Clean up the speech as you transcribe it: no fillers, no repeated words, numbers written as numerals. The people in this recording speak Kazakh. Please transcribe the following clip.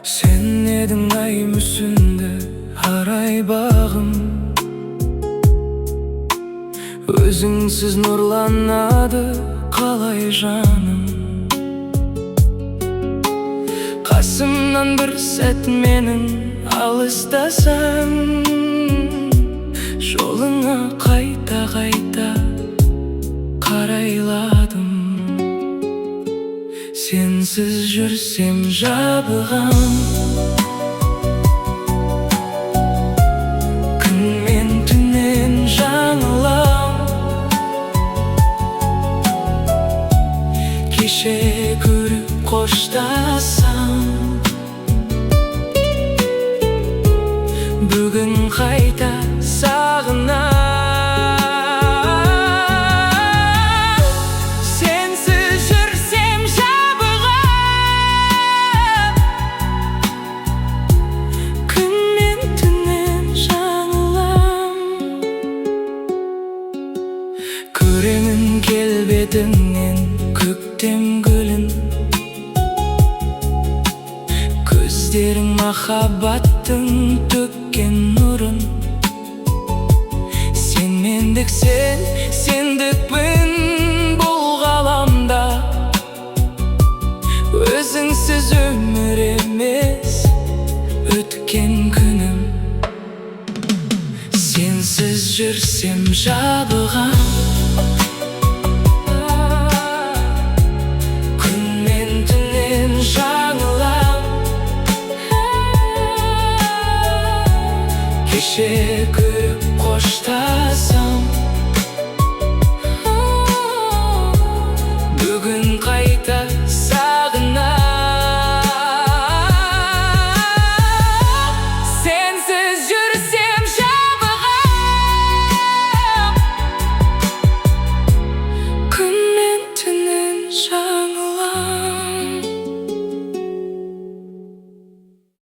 Сен едің ай мүсінді арай бағым, өзіңсіз нұрланады қалай жаным. Қасымнан бір сәт менің алыстасаң, жолыңа қайта-қайта қарайладым. Сенсіз жүрсем жабығам, күн мен түннен жаңылам. Кеше көріп қоштасам, бүгін қайта сағынам. Көремін келбетіңнен көктем гүлін, көздерің махаббаттың төккен нұрын. Сен мендік, сен сендікпін бұл ғаламда, өзіңсіз өмір емес өткен күнім. Сенсіз жүрсем жабығам, кеше көріп қоштасам, бүгін